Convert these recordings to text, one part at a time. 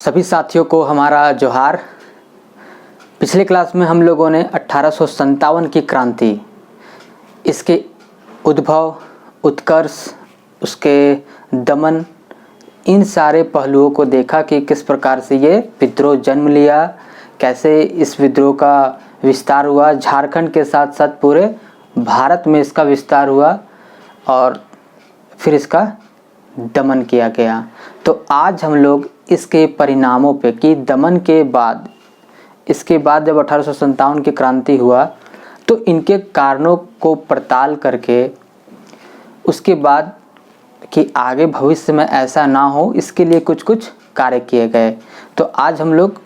सभी साथियों को हमारा जोहार। पिछले क्लास में हम लोगों ने 1857 की क्रांति, इसके उद्भव, उत्कर्ष, उसके दमन, इन सारे पहलुओं को देखा कि किस प्रकार से ये विद्रोह जन्म लिया, कैसे इस विद्रोह का विस्तार हुआ, झारखंड के साथ साथ पूरे भारत में इसका विस्तार हुआ और फिर इसका दमन किया गया। तो आज हम लोग इसके परिणामों पे कि दमन के बाद, इसके बाद जब 1857 की क्रांति हुआ तो इनके कारणों को पड़ताल करके उसके बाद कि आगे भविष्य में ऐसा ना हो, इसके लिए कुछ कुछ कार्य किए गए। तो आज हम लोग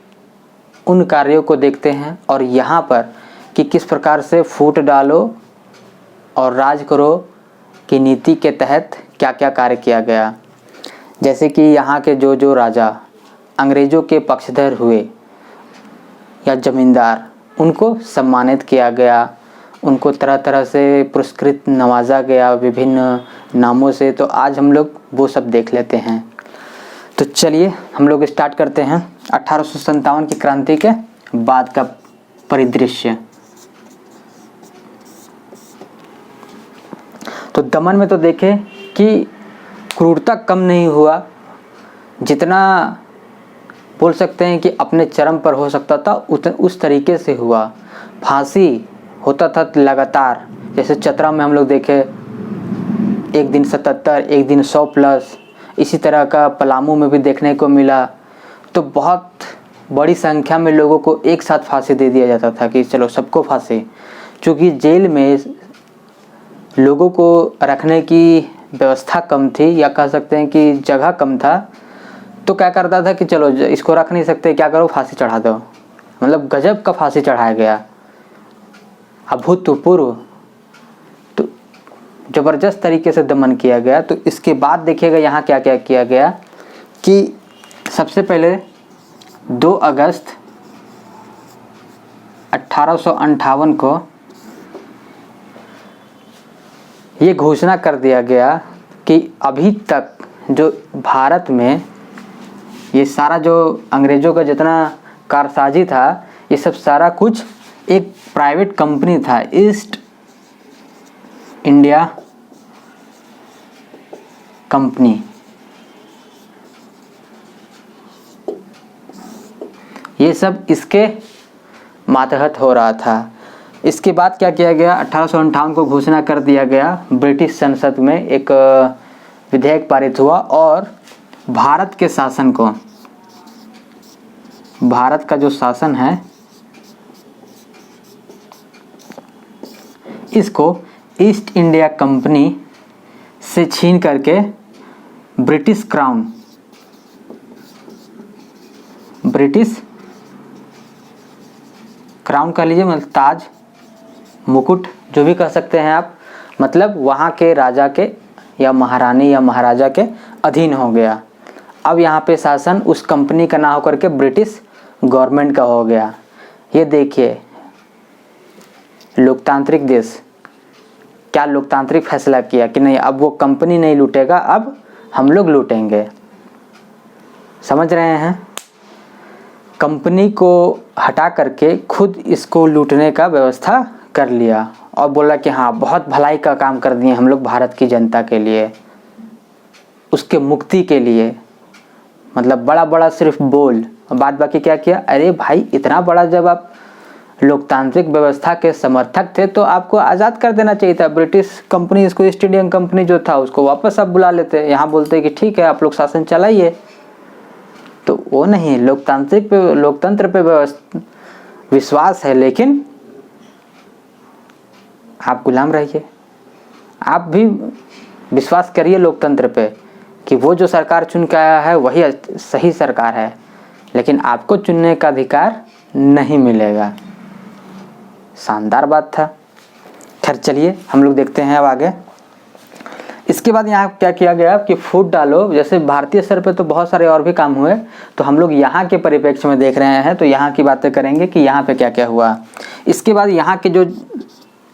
उन कार्यों को देखते हैं और यहाँ पर कि किस प्रकार से फूट डालो और राज करो की नीति के तहत क्या क्या कार्य किया गया। जैसे कि यहाँ के जो राजा अंग्रेज़ों के पक्षधर हुए या जमींदार, उनको सम्मानित किया गया, उनको तरह तरह से पुरस्कृत नवाजा गया विभिन्न नामों से। तो आज हम लोग वो सब देख लेते हैं। तो चलिए हम लोग स्टार्ट करते हैं 1857 की क्रांति के बाद का परिदृश्य। तो दमन में तो देखे कि क्रूरता कम नहीं हुआ, जितना बोल सकते हैं कि अपने चरम पर हो सकता था उस तरीके से हुआ। फांसी होता था लगातार, जैसे चतरा में हम लोग देखे एक दिन 77, एक दिन 100+, इसी तरह का पलामू में भी देखने को मिला। तो बहुत बड़ी संख्या में लोगों को एक साथ फांसी दे दिया जाता था कि चलो सबको फांसी, क्योंकि जेल में लोगों को रखने की व्यवस्था कम थी या कह सकते हैं कि जगह कम था। तो क्या करता था कि चलो इसको रख नहीं सकते, क्या करो फांसी चढ़ा दो। मतलब गजब का फांसी चढ़ाया गया, अभूतपूर्व। तो ज़बरदस्त तरीके से दमन किया गया। तो इसके बाद देखिएगा यहाँ क्या क्या किया गया कि सबसे पहले 2 अगस्त 1858 को ये घोषणा कर दिया गया कि अभी तक जो भारत में ये सारा जो अंग्रेज़ों का जितना कारसाजी था, ये सब सारा कुछ एक प्राइवेट कंपनी था, ईस्ट इंडिया कंपनी। ये सब इसके मातहत हो रहा था। इसके बाद क्या किया गया, 1858 को घोषणा कर दिया गया। ब्रिटिश संसद में एक विधेयक पारित हुआ और भारत के शासन को, भारत का जो शासन है इसको ईस्ट इंडिया कंपनी से छीन करके ब्रिटिश क्राउन, ब्रिटिश क्राउन कह लीजिए, मतलब ताज, मुकुट, जो भी कह सकते हैं आप, मतलब वहाँ के राजा के या महारानी या महाराजा के अधीन हो गया। अब यहाँ पे शासन उस कंपनी का ना होकर के ब्रिटिश गवर्नमेंट का हो गया। ये देखिए लोकतांत्रिक देश, क्या लोकतांत्रिक फैसला किया कि नहीं, अब वो कंपनी नहीं लूटेगा, अब हम लोग लूटेंगे। समझ रहे हैं? कंपनी को हटा करके खुद इसको लूटने का व्यवस्था कर लिया और बोला कि हाँ बहुत भलाई का काम कर दिए हम लोग भारत की जनता के लिए, उसके मुक्ति के लिए। मतलब बड़ा बड़ा सिर्फ बोल, बाद बाकी क्या किया। अरे भाई इतना बड़ा जब आप लोकतांत्रिक व्यवस्था के समर्थक थे तो आपको आज़ाद कर देना चाहिए था। ब्रिटिश कंपनी, इसको ईस्ट इंडियन कंपनी जो था उसको वापस आप बुला लेते, यहाँ बोलते कि ठीक है आप लोग शासन चलाइए। तो वो नहीं, लोकतंत्र पे विश्वास है, लेकिन आप गुलाम रहिए। आप भी विश्वास करिए लोकतंत्र पे कि वो जो सरकार चुन के आया है वही सही सरकार है, लेकिन आपको चुनने का अधिकार नहीं मिलेगा। शानदार बात था। खैर चलिए हम लोग देखते हैं अब आगे। इसके बाद यहाँ क्या किया गया कि फूट डालो, जैसे भारतीय स्तर पे तो बहुत सारे और भी काम हुए, तो हम लोग यहाँ के परिप्रेक्ष्य में देख रहे हैं, तो यहाँ की बातें करेंगे कि यहाँ पे क्या क्या हुआ। इसके बाद यहाँ के जो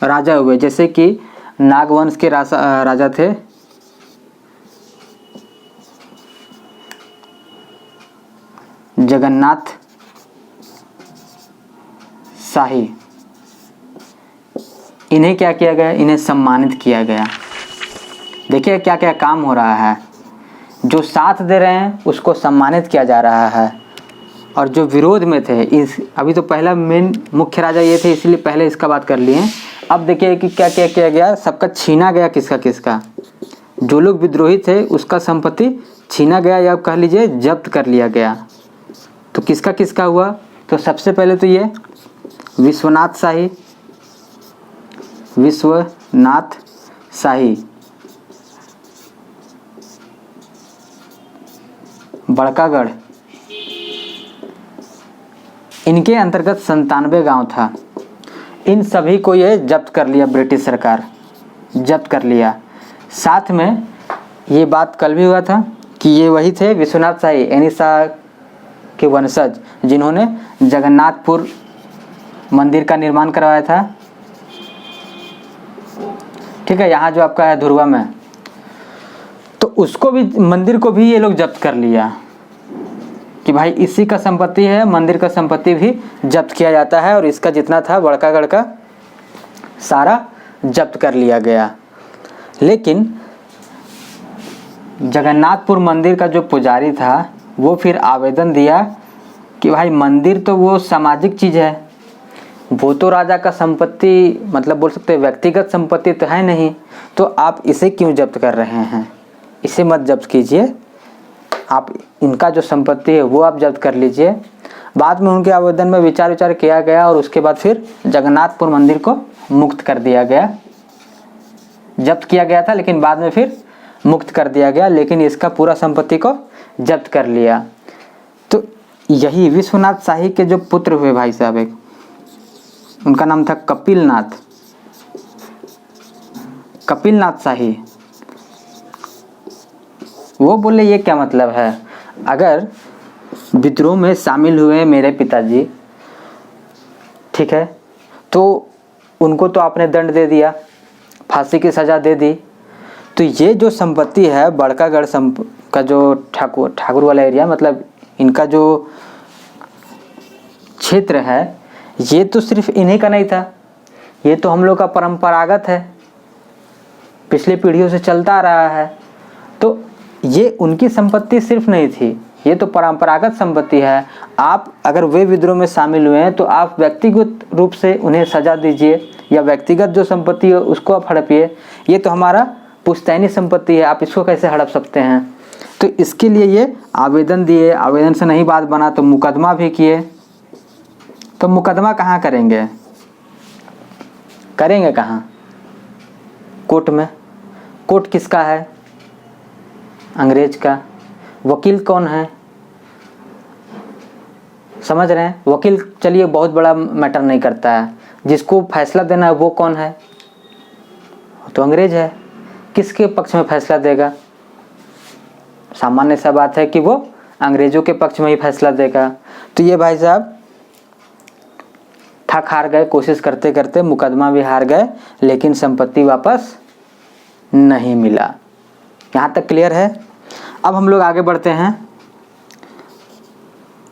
राजा हुए, जैसे कि नागवंश के राजा थे जगन्नाथ शाही, इन्हें क्या किया गया, इन्हें सम्मानित किया गया। देखिए क्या क्या काम हो रहा है, जो साथ दे रहे हैं उसको सम्मानित किया जा रहा है, और जो विरोध में थे इस, अभी तो पहला मेन मुख्य राजा ये थे इसलिए पहले इसका बात कर लिए। अब देखिए कि क्या क्या किया गया, सबका छीना गया, किसका किसका, जो लोग विद्रोही थे उसका संपत्ति छीना गया या कह लीजिए जब्त कर लिया गया। तो किसका किसका हुआ, तो सबसे पहले तो ये विश्वनाथ शाही, विश्वनाथ शाही, बड़कागढ़, इनके अंतर्गत 97 गांव था। इन सभी को ये जब्त कर लिया, ब्रिटिश सरकार जब्त कर लिया। साथ में ये बात कल भी हुआ था कि ये वही थे विश्वनाथ शाही यानी शाह के वंशज जिन्होंने जगन्नाथपुर मंदिर का निर्माण करवाया था। ठीक है, यहाँ जो आपका है धुरवा में, तो उसको भी, मंदिर को भी ये लोग जब्त कर लिया कि भाई इसी का संपत्ति है, मंदिर का संपत्ति भी जब्त किया जाता है, और इसका जितना था बड़कागढ़ का सारा जब्त कर लिया गया। लेकिन जगन्नाथपुर मंदिर का जो पुजारी था वो फिर आवेदन दिया कि भाई मंदिर तो वो सामाजिक चीज़ है, वो तो राजा का संपत्ति, मतलब बोल सकते हैं व्यक्तिगत संपत्ति तो है नहीं, तो आप इसे क्यों जब्त कर रहे हैं, इसे मत जब्त कीजिए, आप इनका जो संपत्ति है वो आप जब्त कर लीजिए। बाद में उनके आवेदन में विचार किया गया और उसके बाद फिर जगन्नाथपुर मंदिर को मुक्त कर दिया गया। जब्त किया गया था लेकिन बाद में फिर मुक्त कर दिया गया, लेकिन इसका पूरा संपत्ति को जब्त कर लिया। तो यही विश्वनाथ शाही के जो पुत्र हुए भाई साहब, एक उनका नाम था कपिलनाथ शाही। वो बोले ये क्या मतलब है, अगर विद्रोह में शामिल हुए मेरे पिताजी, ठीक है, तो उनको तो आपने दंड दे दिया, फांसी की सज़ा दे दी, तो ये जो संपत्ति है बड़कागढ़ का जो ठाकुर वाला एरिया, मतलब इनका जो क्षेत्र है, ये तो सिर्फ इन्हीं का नहीं था, ये तो हम लोग का परंपरागत है, पिछले पीढ़ियों से चलता आ रहा है। तो ये उनकी संपत्ति सिर्फ नहीं थी, ये तो परंपरागत संपत्ति है। आप अगर वे विद्रोह में शामिल हुए हैं तो आप व्यक्तिगत रूप से उन्हें सजा दीजिए, या व्यक्तिगत जो संपत्ति है उसको आप हड़पिए, ये तो हमारा पुश्तैनी संपत्ति है, आप इसको कैसे हड़प सकते हैं। तो इसके लिए ये आवेदन दिए, आवेदन से नहीं बात बना तो मुकदमा भी किए। तो मुकदमा कहाँ करेंगे कहाँ, कोर्ट में। कोर्ट किसका है, अंग्रेज का। वकील कौन है, समझ रहे हैं, वकील चलिए बहुत बड़ा मैटर नहीं करता है, जिसको फैसला देना है वो कौन है, तो अंग्रेज है। किसके पक्ष में फैसला देगा, सामान्य सा बात है कि वो अंग्रेजों के पक्ष में ही फैसला देगा। तो ये भाई साहब थक हार गए, कोशिश करते करते मुकदमा भी हार गए, लेकिन संपत्ति वापस नहीं मिला। यहाँ तक क्लियर है। अब हम लोग आगे बढ़ते हैं।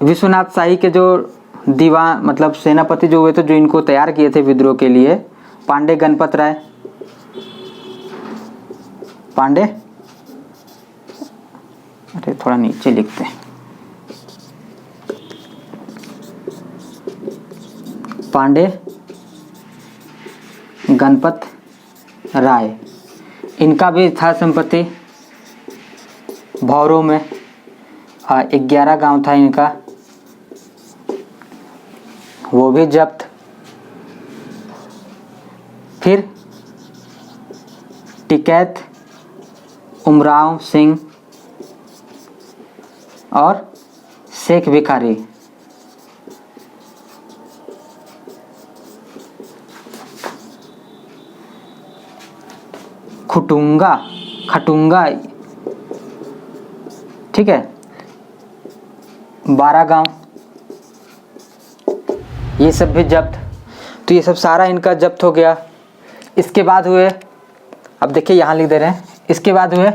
विश्वनाथ शाही के जो दीवान, मतलब सेनापति जो हुए थे, जो इनको तैयार किए थे विद्रोह के लिए, पांडे गणपत राय। पांडे, अरे थोड़ा नीचे लिखते हैं, पांडे गणपत राय, इनका भी था संपत्ति भौरों में, 11 गांव था इनका, वो भी जब्त। फिर टिकैत उमराव सिंह और शेख भिखारी, खटुंगा, ठीक है, 12 गांव, ये सब भी जब्त। तो ये सब सारा इनका जब्त हो गया। इसके बाद हुए, अब देखिए यहाँ लिख दे रहे हैं, इसके बाद हुए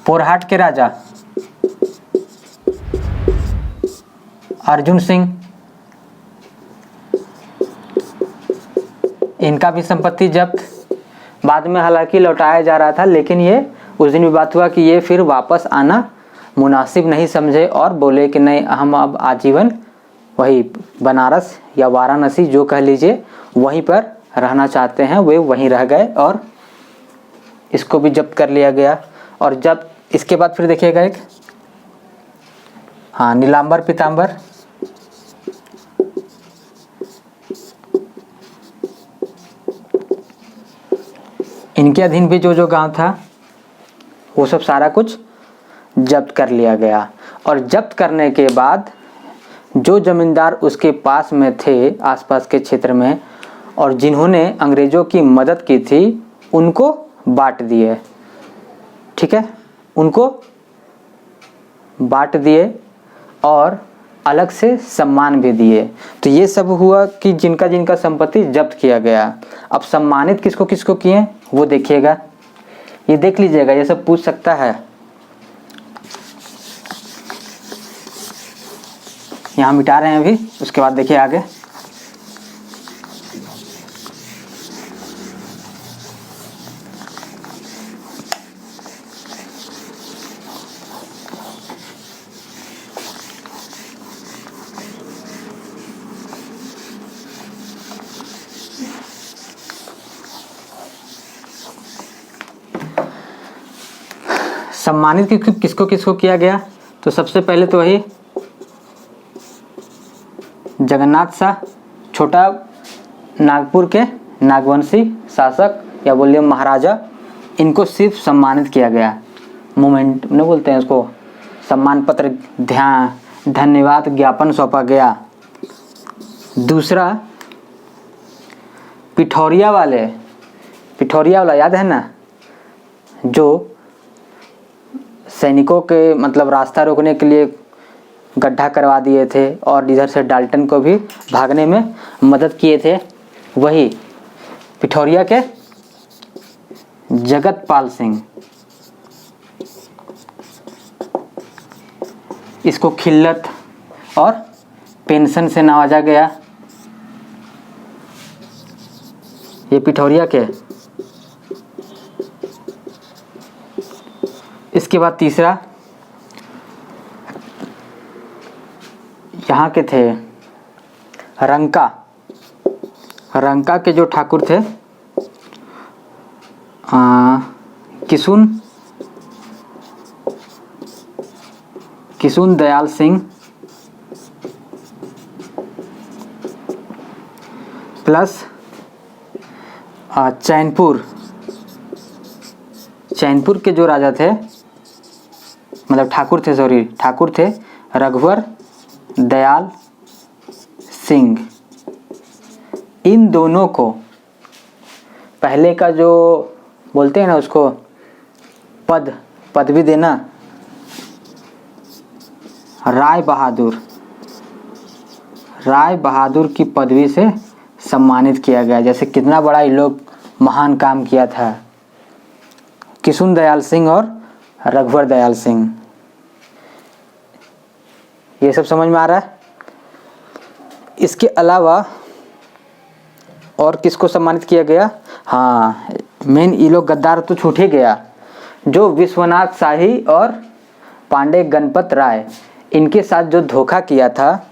पोरहाट के राजा अर्जुन सिंह, इनका भी संपत्ति जब्त। बाद में हालांकि लौटाया जा रहा था, लेकिन ये उस दिन भी बात हुआ कि ये फिर वापस आना मुनासिब नहीं समझे और बोले कि नहीं, हम अब आजीवन वही बनारस या वाराणसी जो कह लीजिए वहीं पर रहना चाहते हैं। वे वहीं रह गए और इसको भी जब्त कर लिया गया। और जब इसके बाद फिर देखिएगा एक, हाँ, नीलांबर पीतांबर, इनके अधीन भी जो जो गांव था वो सब सारा कुछ जब्त कर लिया गया। और जब्त करने के बाद जो जमींदार उसके पास में थे, आसपास के क्षेत्र में, और जिन्होंने अंग्रेज़ों की मदद की थी, उनको बांट दिए। ठीक है, उनको बांट दिए और अलग से सम्मान भी दिए। तो ये सब हुआ कि जिनका जिनका संपत्ति जब्त किया गया। अब सम्मानित किसको किसको किए वो देखिएगा, ये देख लीजिएगा, ये सब पूछ सकता है। यहाँ मिटा रहे हैं अभी, उसके बाद देखिए आगे। सम्मानित किसको किसको किया गया, तो सबसे पहले तो वही जगन्नाथ शाह, छोटा नागपुर के नागवंशी शासक या बोलिए महाराजा, इनको सिर्फ सम्मानित किया गया। मोमेंट नहीं बोलते हैं इसको, सम्मान पत्र, ध्यान, धन्यवाद ज्ञापन सौंपा गया। दूसरा पिठौरिया वाला याद है ना, जो सैनिकों के मतलब रास्ता रोकने के लिए गड्ढा करवा दिए थे और इधर से डाल्टन को भी भागने में मदद किए थे, वही पिठौरिया के जगतपाल सिंह। इसको खिल्लत और पेंशन से नवाजा गया। ये पिठौरिया के। इसके बाद तीसरा यहाँ के थे रंका के जो ठाकुर थे किशुन दयाल सिंह प्लस चैनपुर के जो राजा थे, मतलब ठाकुर थे रघुवर दयाल सिंह। इन दोनों को पहले का जो बोलते हैं ना उसको पदवी देना, राय बहादुर की पदवी से सम्मानित किया गया। जैसे कितना बड़ा ये लोग महान काम किया था, किशुन दयाल सिंह और रघुवर दयाल सिंह। ये सब समझ में आ रहा है। इसके अलावा और किसको सम्मानित किया गया, हाँ, मेन ये लोग गद्दार तो छूट ही गया, जो विश्वनाथ शाही और पांडे गणपत राय, इनके साथ जो धोखा किया था,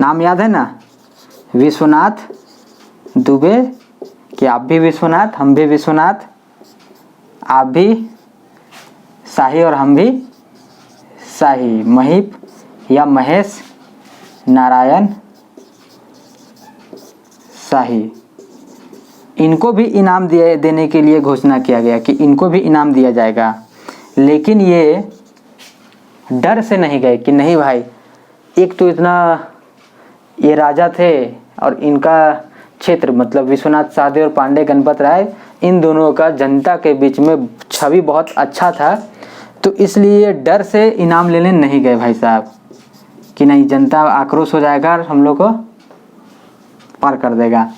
नाम याद है ना, विश्वनाथ दुबे, कि आप भी विश्वनाथ हम भी विश्वनाथ, आप भी शाही और हम भी शाही, महिप या महेश नारायण शाही। इनको भी इनाम देने के लिए घोषणा किया गया कि इनको भी इनाम दिया जाएगा। लेकिन ये डर से नहीं गए कि नहीं भाई, एक तो इतना ये राजा थे और इनका क्षेत्र मतलब विश्वनाथ साधे और पांडे गणपत राय, इन दोनों का जनता के बीच में छवि बहुत अच्छा था, तो इसलिए डर से इनाम लेने नहीं गए भाई साहब, कि नहीं जनता आक्रोश हो जाएगा और हम लोग को पार कर देगा।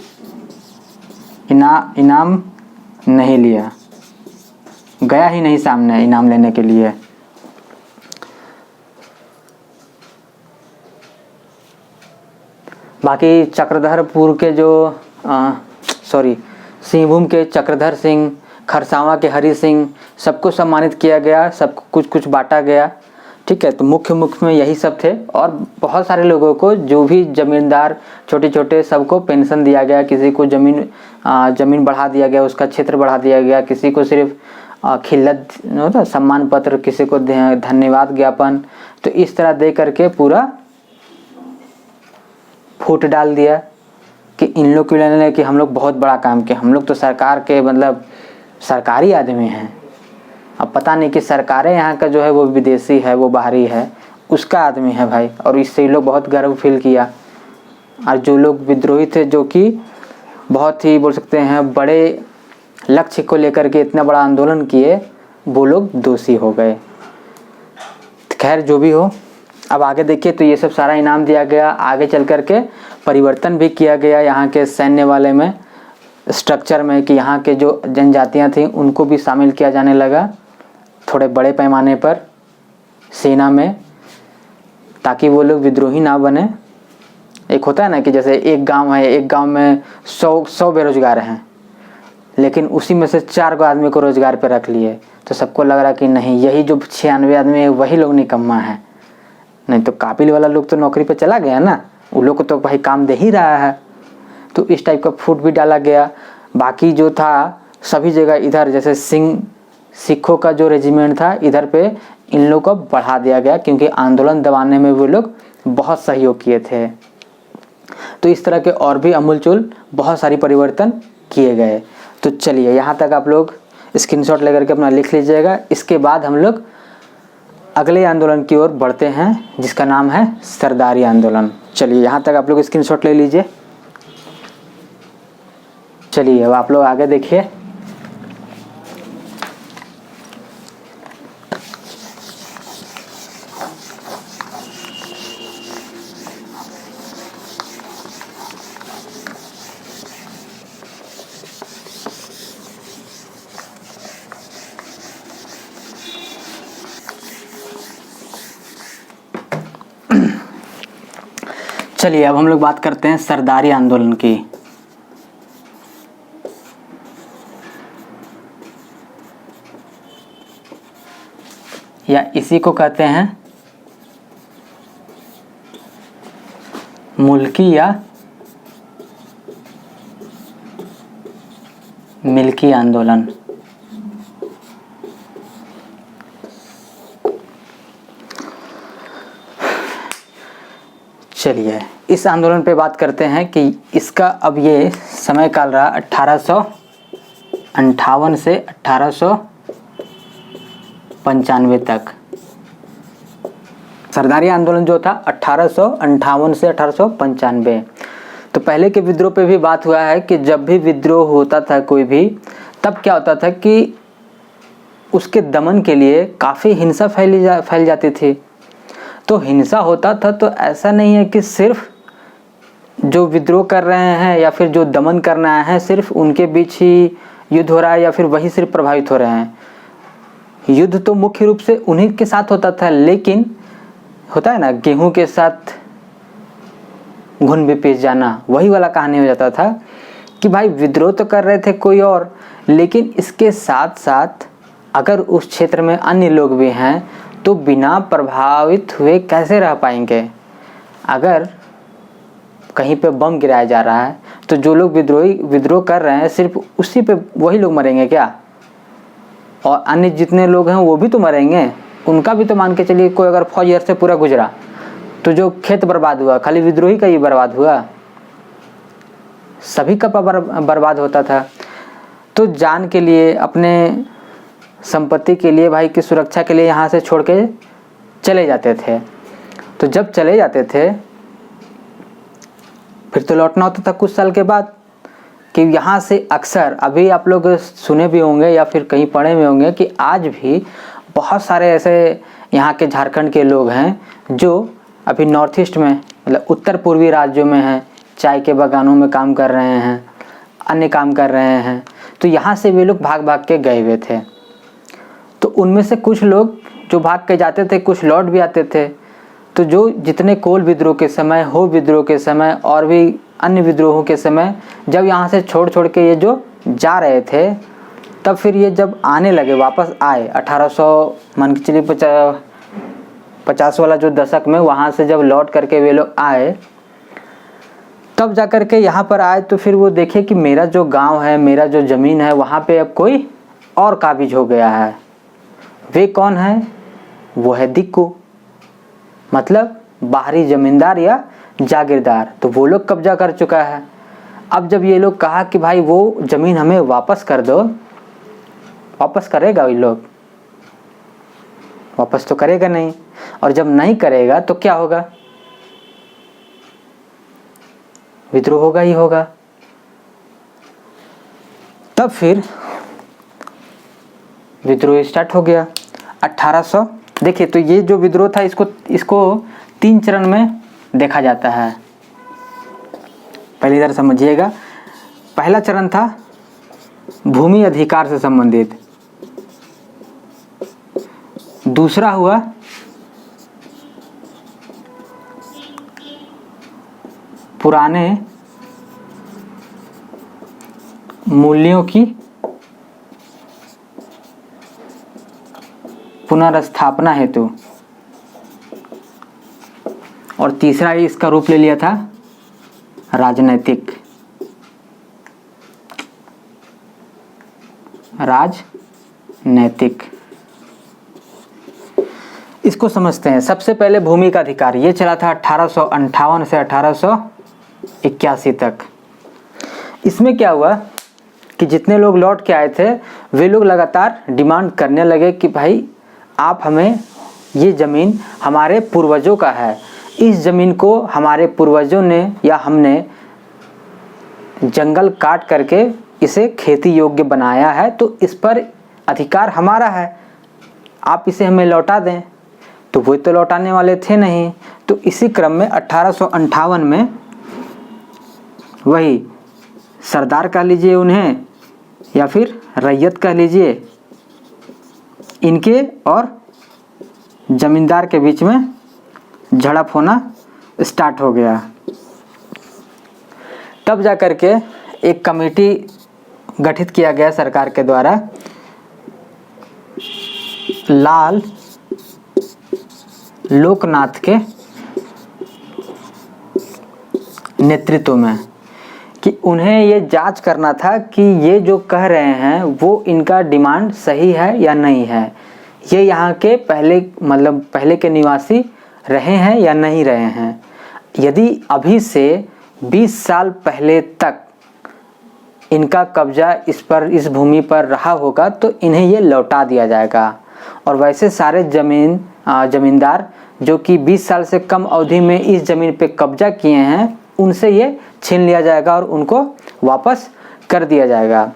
इनाम नहीं लिया, गया ही नहीं सामने इनाम लेने के लिए। बाकी चक्रधरपुर के जो सिंहभूम के चक्रधर सिंह, खरसावां के हरि सिंह, सबको सम्मानित किया गया, सबको कुछ कुछ बांटा गया। ठीक है, तो मुख्य में यही सब थे। और बहुत सारे लोगों को, जो भी जमींदार छोटे छोटे, सबको पेंशन दिया गया। किसी को ज़मीन बढ़ा दिया गया, उसका क्षेत्र बढ़ा दिया गया। किसी को सिर्फ खिल्लत होता सम्मान पत्र, किसी को धन्यवाद ज्ञापन। तो इस तरह दे करके पूरा फूट डाल दिया कि इन लोग के लिए कि हम लोग बहुत बड़ा काम किए, हम लोग तो सरकार के मतलब सरकारी आदमी हैं। अब पता नहीं कि सरकारें यहाँ का जो है वो विदेशी है, वो बाहरी है, उसका आदमी है भाई। और इससे लोग बहुत गर्व फील किया। और जो लोग विद्रोही थे, जो कि बहुत ही बोल सकते हैं बड़े लक्ष्य को लेकर के इतना बड़ा आंदोलन किए, वो लोग दोषी हो गए। खैर जो भी हो, अब आगे देखिए तो ये सब सारा इनाम दिया गया। आगे चल कर के परिवर्तन भी किया गया यहाँ के सैन्य वाले में, स्ट्रक्चर में, कि यहाँ के जो जनजातियाँ थीं उनको भी शामिल किया जाने लगा थोड़े बड़े पैमाने पर सेना में, ताकि वो लोग विद्रोही ना बने। एक होता है ना कि जैसे एक गांव है, एक गांव में 100 बेरोजगार हैं, लेकिन उसी में से 4 आदमी को रोजगार पे रख लिए, तो सबको लग रहा कि नहीं, यही जो 96 आदमी है वही लोग निकम्मा है। नहीं तो काबिल वाला लोग तो नौकरी पे चला गया ना, उन लोग को तो भाई काम दे ही रहा है। तो इस टाइप का फूट भी डाला गया। बाकी जो था सभी जगह, इधर जैसे सिखों का जो रेजिमेंट था, इधर पे इन लोग को बढ़ा दिया गया, क्योंकि आंदोलन दबाने में वो लोग बहुत सहयोग किए थे। तो इस तरह के और भी अमूलचूल बहुत सारी परिवर्तन किए गए। तो चलिए यहाँ तक आप लोग स्क्रीनशॉट लेकर के अपना लिख लीजिएगा। इसके बाद हम लोग अगले आंदोलन की ओर बढ़ते हैं, जिसका नाम है सरदारी आंदोलन। चलिए यहाँ तक आप लोग स्क्रीनशॉट ले लीजिए। चलिए अब आप लोग आगे देखिए। चलिए अब हम लोग बात करते हैं सरदारी आंदोलन की। या इसी को कहते हैं मुल्की या मिल्की आंदोलन। चलिए इस आंदोलन पे बात करते हैं कि इसका अब ये समय काल रहा 1858 से 1895 तक। सरदारी आंदोलन जो था 1858 से 1895। तो पहले के विद्रोह पे भी बात हुआ है कि जब भी विद्रोह होता था कोई भी, तब क्या होता था कि उसके दमन के लिए काफ़ी हिंसा फैल जाती थी। तो हिंसा होता था तो ऐसा नहीं है कि सिर्फ जो विद्रोह कर रहे हैं या फिर जो दमन करना है सिर्फ उनके बीच ही युद्ध हो रहा है या फिर वही सिर्फ प्रभावित हो रहे हैं। युद्ध तो मुख्य रूप से उन्हीं के साथ होता था, लेकिन होता है ना गेहूं के साथ घुन भी पीस जाना, वही वाला कहानी हो जाता था कि भाई विद्रोह तो कर रहे थे कोई और, लेकिन इसके साथ साथ अगर उस क्षेत्र में अन्य लोग भी हैं तो बिना प्रभावित हुए कैसे रह पाएंगे। अगर कहीं पे बम गिराया जा रहा है तो जो लोग विद्रोह कर रहे हैं सिर्फ उसी पे वही लोग मरेंगे क्या? और अन्य जितने लोग हैं वो भी तो मरेंगे, उनका भी तो मान के चलिए। कोई अगर फौज से पूरा गुजरा तो जो खेत बर्बाद हुआ खाली विद्रोही का ही बर्बाद हुआ, सभी का बर्बाद होता था। तो जान के लिए, अपने संपत्ति के लिए, भाई की सुरक्षा के लिए यहाँ से छोड़ के चले जाते थे। तो जब चले जाते थे फिर तो लौटना होता था कुछ साल के बाद। कि यहाँ से अक्सर अभी आप लोग सुने भी होंगे या फिर कहीं पढ़े भी होंगे कि आज भी बहुत सारे ऐसे यहाँ के झारखंड के लोग हैं जो अभी नॉर्थ ईस्ट में, मतलब उत्तर पूर्वी राज्यों में हैं, चाय के बागानों में काम कर रहे हैं, अन्य काम कर रहे हैं। तो यहाँ से वे लोग भाग भाग के गए हुए थे। तो उनमें से कुछ लोग जो भाग के जाते थे कुछ लौट भी आते थे। तो जो जितने कोल विद्रोह के समय, हो विद्रोह के समय और भी अन्य विद्रोहों के समय जब यहाँ से छोड़ छोड़ के ये जो जा रहे थे, तब फिर ये जब आने लगे, वापस आए 1800 मान के चलिए 50 वाला जो दशक में, वहाँ से जब लौट करके वे लोग आए, तब जा कर के यहाँ पर आए तो फिर वो देखे कि मेरा जो गांव है, मेरा जो ज़मीन है, वहाँ पे अब कोई और काबिज हो गया है। वे कौन है? वो है दिक्कू, मतलब बाहरी ज़मींदार या जागीरदार। तो वो लोग कब्जा कर चुका है। अब जब ये लोग कहा कि भाई वो ज़मीन हमें वापस कर दो, वापस करेगा? ये लोग वापस तो करेगा नहीं, और जब नहीं करेगा तो क्या होगा? विद्रोह होगा ही होगा। तब फिर विद्रोह स्टार्ट हो गया 1800। देखिए, तो ये जो विद्रोह था इसको 3 चरण में देखा जाता है। पहली तरह समझिएगा। पहला चरण था भूमि अधिकार से संबंधित। दूसरा हुआ पुराने मूल्यों की पुनर्स्थापना हेतु, और तीसरा ही इसका रूप ले लिया था राजनैतिक। इसको समझते हैं। सबसे पहले भूमि का अधिकार, ये चला था 1858 से 1881 तक। इसमें क्या हुआ कि जितने लोग लौट के आए थे, वे लोग लगातार डिमांड करने लगे कि भाई आप हमें, ये ज़मीन हमारे पूर्वजों का है, इस ज़मीन को हमारे पूर्वजों ने या हमने जंगल काट करके इसे खेती योग्य बनाया है, तो इस पर अधिकार हमारा है, आप इसे हमें लौटा दें। तो वो तो लौटाने वाले थे नहीं। तो इसी क्रम में 1858 में वही सरदार कह लीजिए उन्हें या फिर रैयत कह लीजिए, इनके और जमींदार के बीच में झड़प होना स्टार्ट हो गया। तब जा कर के एक कमेटी गठित किया गया सरकार के द्वारा, लाल लोकनाथ के नेतृत्व में, कि उन्हें ये जांच करना था कि ये जो कह रहे हैं वो इनका डिमांड सही है या नहीं है, ये यहाँ के पहले के निवासी रहे हैं या नहीं रहे हैं। यदि अभी से 20 साल पहले तक इनका कब्जा इस भूमि पर रहा होगा तो इन्हें ये लौटा दिया जाएगा, और वैसे सारे जमींदार जो कि 20 साल से कम अवधि में इस ज़मीन पे कब्जा किए हैं, उनसे ये छीन लिया जाएगा और उनको वापस कर दिया जाएगा।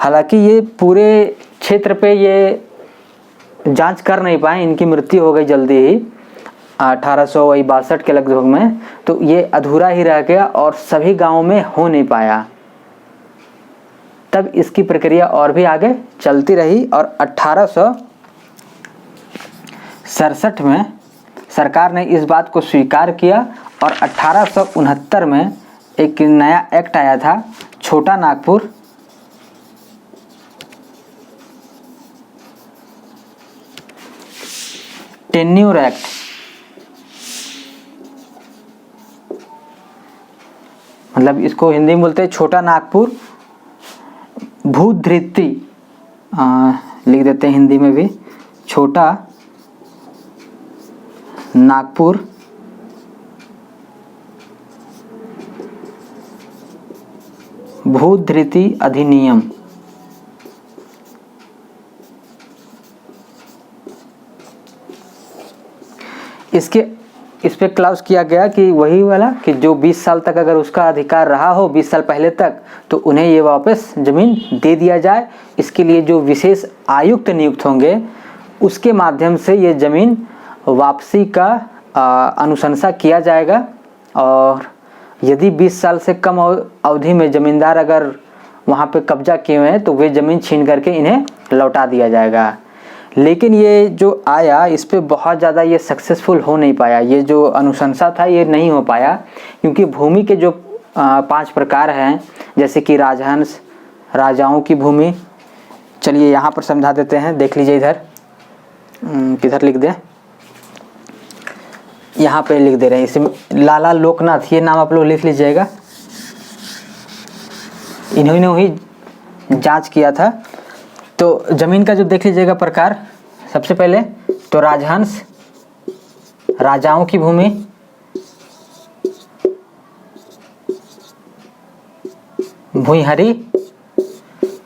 हालांकि ये पूरे क्षेत्र पे ये जांच कर नहीं पाए, इनकी मृत्यु हो गई जल्दी ही 1862 के लगभग में, तो ये अधूरा ही रह गया और सभी गांवों में हो नहीं पाया। तब इसकी प्रक्रिया और भी आगे चलती रही और 1867 में सरकार ने इस बात को स्वीकार किया और 1869 में एक नया एक्ट आया था, छोटा नागपुर टेन्यूर एक्ट। मतलब इसको हिंदी में बोलते हैं छोटा नागपुर भूधृति, लिख देते हैं हिंदी में भी, छोटा नागपुर भूधृति अधिनियम। इस पे क्लाउज किया गया कि वही वाला कि जो 20 साल तक अगर उसका अधिकार रहा हो 20 साल पहले तक, तो उन्हें ये वापस ज़मीन दे दिया जाए। इसके लिए जो विशेष आयुक्त नियुक्त होंगे उसके माध्यम से ये ज़मीन वापसी का अनुशंसा किया जाएगा, और यदि 20 साल से कम अवधि में ज़मींदार अगर वहाँ पे कब्जा किए हुए हैं तो वे ज़मीन छीन करके इन्हें लौटा दिया जाएगा। लेकिन ये जो आया इस पे बहुत ज़्यादा ये सक्सेसफुल हो नहीं पाया। ये जो अनुशंसा था ये नहीं हो पाया, क्योंकि भूमि के जो 5 प्रकार हैं, जैसे कि राजहंस, राजाओं की भूमि। चलिए यहाँ पर समझा देते हैं, देख लीजिए इधर, किधर लिख दें, यहाँ पे लिख दे रहे हैं। इसमें लाला लोकनाथ, ये नाम आप लोग लिख लीजिएगा, इन्होंने ही जांच किया था। तो जमीन का जो देख लीजिएगा प्रकार, सबसे पहले तो राजहंस, राजाओं की भूमि, भूइंहरी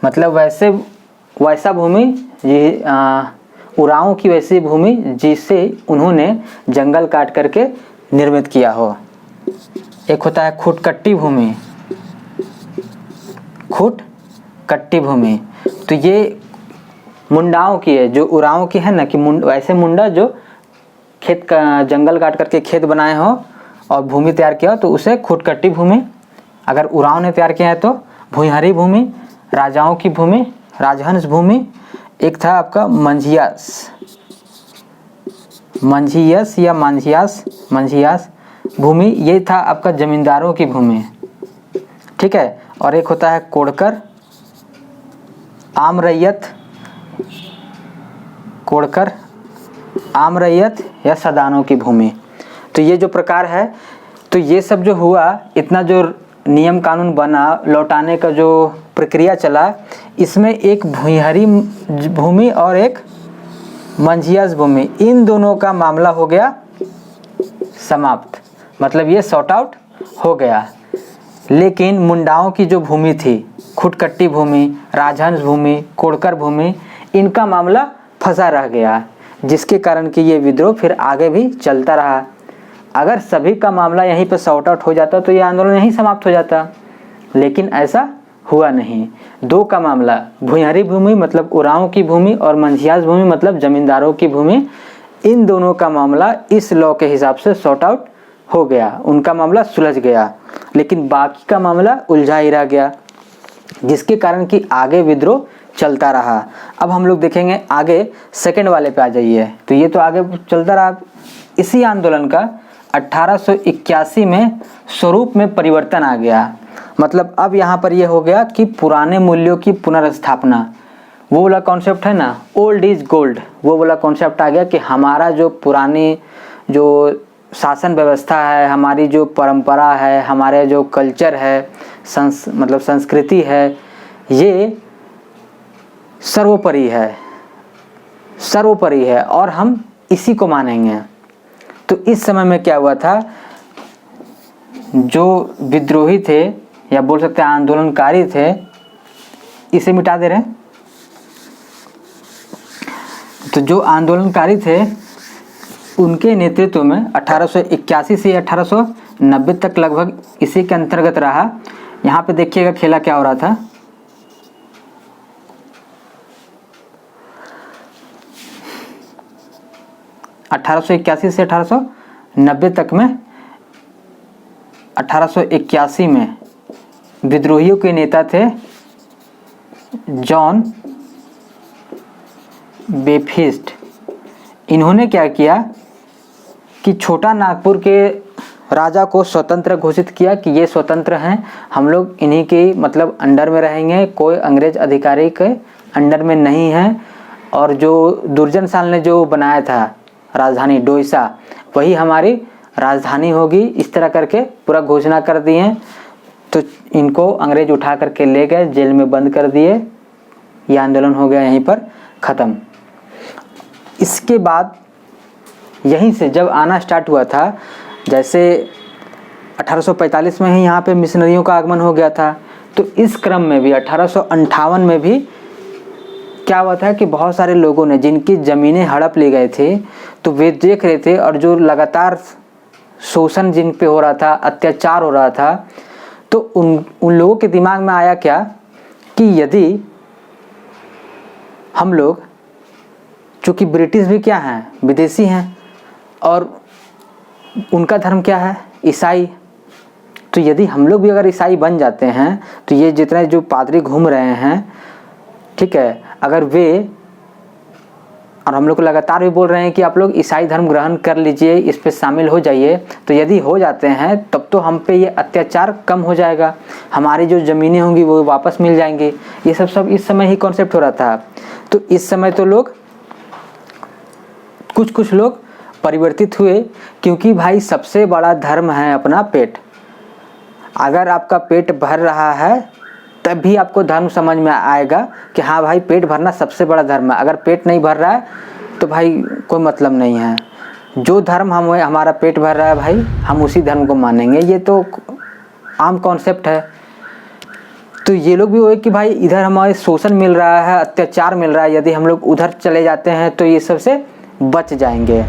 मतलब वैसा भूमि, ये उरांव की वैसी भूमि जिसे उन्होंने जंगल काट करके निर्मित किया हो। एक होता है खुटकट्टी भूमि, खुटकट्टी भूमि, तो ये मुंडाओं की है, जो उरांव की है ना, कि वैसे मुंडा जो खेत का जंगल काट करके खेत बनाए हो और भूमि तैयार किया हो तो उसे खुटकट्टी भूमि। अगर उरांव ने तैयार किया है तो भूइंहरी भूमि, राजाओं की भूमि, राजहंस भूमि। एक था आपका मंझियस या मंझियास भूमि, ये था आपका जमींदारों की भूमि, ठीक है। और एक होता है कोड़कर, आम रैयत या सदानों की भूमि। तो ये जो प्रकार है, तो ये सब जो हुआ, इतना जो नियम कानून बना, लौटाने का जो प्रक्रिया चला, इसमें एक भूइंहरी भूमि और एक मंझियास भूमि, इन दोनों का मामला हो गया समाप्त, मतलब ये सॉर्ट आउट हो गया। लेकिन मुंडाओं की जो भूमि थी, खुटकट्टी भूमि, राजहंस भूमि, कोड़कर भूमि, इनका मामला फंसा रह गया, जिसके कारण कि ये विद्रोह फिर आगे भी चलता रहा। अगर सभी का मामला यहीं पर सॉर्ट आउट हो जाता तो ये आंदोलन यहीं समाप्त हो जाता, लेकिन ऐसा हुआ नहीं। 2 का मामला, भूइंहरी भूमि मतलब उरांव की भूमि और मंझियास भूमि मतलब जमींदारों की भूमि, इन दोनों का मामला इस लॉ के हिसाब से सॉर्ट आउट हो गया, उनका मामला सुलझ गया। लेकिन बाकी का मामला उलझा ही रह गया, जिसके कारण कि आगे विद्रोह चलता रहा। अब हम लोग देखेंगे आगे, सेकंड वाले पे आ जाइए। तो ये तो आगे चलता रहा। इसी आंदोलन का 1881 में स्वरूप में परिवर्तन आ गया, मतलब अब यहाँ पर ये हो गया कि पुराने मूल्यों की पुनर्स्थापना, वो वाला कॉन्सेप्ट है ना, ओल्ड इज गोल्ड, वो वाला कॉन्सेप्ट आ गया कि हमारा जो पुरानी जो शासन व्यवस्था है, हमारी जो परंपरा है, हमारे जो कल्चर है, मतलब संस्कृति है, ये सर्वोपरि है और हम इसी को मानेंगे। तो इस समय में क्या हुआ था, जो विद्रोही थे या बोल सकते हैं आंदोलनकारी थे, इसे मिटा दे रहे हैं। तो जो आंदोलनकारी थे उनके नेतृत्व में 1881 से 1890 तक लगभग इसी के अंतर्गत रहा। यहाँ पे देखिएगा खेला क्या हो रहा था। (1881 से 1890 तक में 1881 में विद्रोहियों के नेता थे जॉन बेफिस्ट। इन्होंने क्या किया कि छोटा नागपुर के राजा को स्वतंत्र घोषित किया कि ये स्वतंत्र हैं, हम लोग इन्हीं के मतलब अंडर में रहेंगे, कोई अंग्रेज अधिकारी के अंडर में नहीं है। और जो दुर्जन साल ने जो बनाया था राजधानी डोईसा, वही हमारी राजधानी होगी, इस तरह करके पूरा घोषणा कर दिए। तो इनको अंग्रेज उठा करके ले गए, जेल में बंद कर दिए। ये आंदोलन हो गया यहीं पर ख़त्म। इसके बाद यहीं से जब आना स्टार्ट हुआ था, जैसे 1845 में ही यहाँ पे मिशनरियों का आगमन हो गया था, तो इस क्रम में भी 1858 में भी क्या हुआ था कि बहुत सारे लोगों ने जिनकी ज़मीनें हड़प ली गए थे, तो वे देख रहे थे और जो लगातार शोषण जिन पे हो रहा था, अत्याचार हो रहा था, तो उन लोगों के दिमाग में आया क्या कि यदि हम लोग, चूँकि ब्रिटिश भी क्या हैं, विदेशी हैं, और उनका धर्म क्या है, ईसाई, तो यदि हम लोग भी अगर ईसाई बन जाते हैं तो ये जितने जो पादरी घूम रहे हैं, ठीक है, अगर वे और हम लोग को लगातार भी बोल रहे हैं कि आप लोग ईसाई धर्म ग्रहण कर लीजिए, इस पे शामिल हो जाइए। तो यदि हो जाते हैं तब तो हम पे ये अत्याचार कम हो जाएगा, हमारी जो ज़मीनें होंगी वो वापस मिल जाएंगी। ये सब इस समय ही कॉन्सेप्ट हो रहा था। तो इस समय तो लोग कुछ लोग परिवर्तित हुए, क्योंकि भाई सबसे बड़ा धर्म है अपना पेट। अगर आपका पेट भर रहा है तब भी आपको धर्म समझ में आएगा कि हाँ भाई पेट भरना सबसे बड़ा धर्म है। अगर पेट नहीं भर रहा है तो भाई कोई मतलब नहीं है। जो धर्म हमारा पेट भर रहा है भाई, हम उसी धर्म को मानेंगे। ये तो आम कॉन्सेप्ट है। तो ये लोग भी वो है कि भाई इधर हमारे शोषण मिल रहा है, अत्याचार मिल रहा है, यदि हम लोग उधर चले जाते हैं तो ये सब से बच जाएंगे।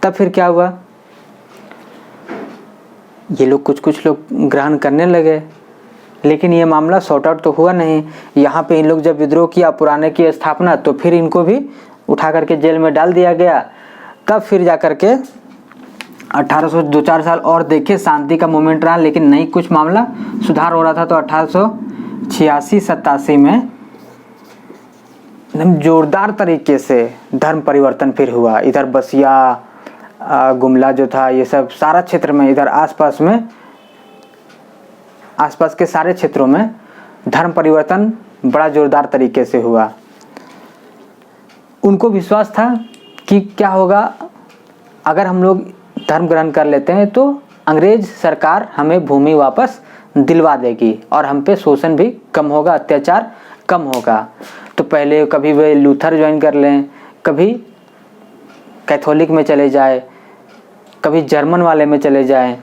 तब फिर क्या हुआ, ये लोग कुछ लोग ग्रहण करने लगे, लेकिन ये मामला सॉर्ट आउट तो हुआ नहीं। यहाँ पे इन लोग जब विद्रोह किया, पुराने की स्थापना, तो फिर इनको भी उठा करके जेल में डाल दिया गया। तब फिर जा करके 1800 2-4 साल और देखे, शांति का मोमेंट रहा, लेकिन नहीं कुछ मामला सुधार हो रहा था। तो 1886-87 में एकदम जोरदार तरीके से धर्म परिवर्तन फिर हुआ। इधर बसिया, गुमला जो था, ये सब सारा क्षेत्र में, इधर आसपास के सारे क्षेत्रों में धर्म परिवर्तन बड़ा जोरदार तरीके से हुआ। उनको विश्वास था कि क्या होगा अगर हम लोग धर्म ग्रहण कर लेते हैं तो अंग्रेज सरकार हमें भूमि वापस दिलवा देगी और हम पे शोषण भी कम होगा, अत्याचार कम होगा। तो पहले कभी वे लूथर ज्वाइन कर लें, कभी कैथोलिक में चले जाए, कभी जर्मन वाले में चले जाएं।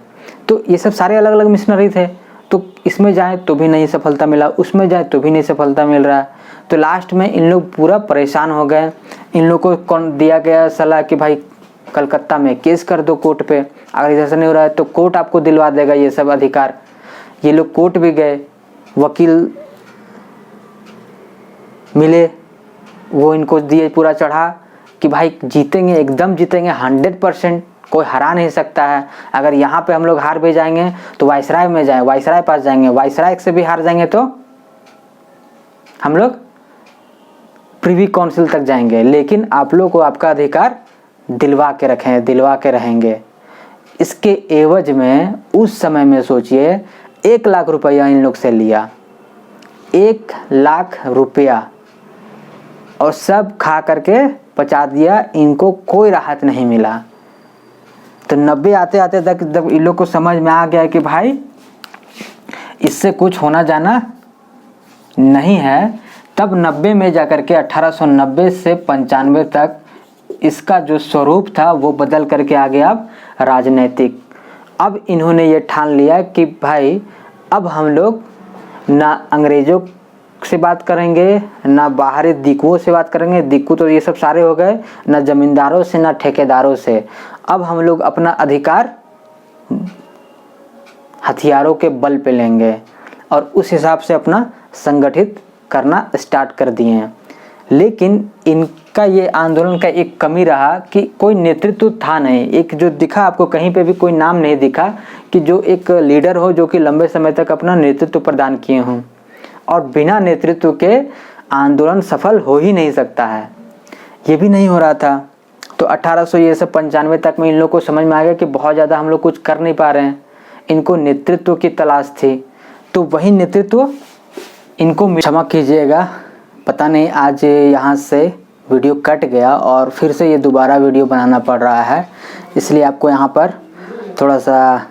तो ये सब सारे अलग अलग मिशनरी थे। तो इसमें जाएं तो भी नहीं सफलता मिला, उसमें जाएं तो भी नहीं सफलता मिल रहा। तो लास्ट में इन लोग पूरा परेशान हो गए। इन लोग को कौन दिया गया सलाह कि भाई कलकत्ता में केस कर दो कोर्ट पे, अगर इधर से नहीं हो रहा है तो कोर्ट आपको दिलवा देगा ये सब अधिकार। ये लोग कोर्ट भी गए, वकील मिले, वो इनको दिए पूरा चढ़ा कि भाई जीतेंगे, एकदम जीतेंगे, 100%, कोई हरा नहीं सकता है। अगर यहाँ पे हम लोग हार भी जाएंगे तो वायसराय में जाएं, वायसराय पास जाएंगे, वायसराय से भी हार जाएंगे तो हम लोग प्रिवी काउंसिल तक जाएंगे, लेकिन आप लोग को आपका अधिकार दिलवा के रहेंगे। इसके एवज में उस समय में सोचिए 1 लाख रुपया इन लोग से लिया, 1 लाख रुपया, और सब खा करके पचा दिया। इनको कोई राहत नहीं मिला। तो 90 आते आते तक जब इन लोग को समझ में आ गया कि भाई इससे कुछ होना जाना नहीं है, तब 90 में जाकर के 1890 से 95 तक इसका जो स्वरूप था वो बदल करके आ गया अब राजनैतिक। अब इन्होंने ये ठान लिया कि भाई अब हम लोग ना अंग्रेजों से बात करेंगे, ना बाहरी दिक्कुओं से बात करेंगे, दिक्कु तो ये सब सारे हो गए, ना जमींदारों से, ना ठेकेदारों से। अब हम लोग अपना अधिकार हथियारों के बल पे लेंगे, और उस हिसाब से अपना संगठित करना स्टार्ट कर दिए हैं। लेकिन इनका ये आंदोलन का एक कमी रहा कि कोई नेतृत्व था नहीं। एक जो दिखा आपको, कहीं पे भी कोई नाम नहीं दिखा कि जो एक लीडर हो जो कि लंबे समय तक अपना नेतृत्व प्रदान किए हों। और बिना नेतृत्व के आंदोलन सफल हो ही नहीं सकता है, ये भी नहीं हो रहा था। तो 1895 तक में इन लोग को समझ में आ गया कि बहुत ज़्यादा हम लोग कुछ कर नहीं पा रहे हैं, इनको नेतृत्व की तलाश थी। तो वही नेतृत्व इनको, क्षमा कीजिएगा, पता नहीं आज यहाँ से वीडियो कट गया और फिर से ये दोबारा वीडियो बनाना पड़ रहा है, इसलिए आपको यहाँ पर थोड़ा सा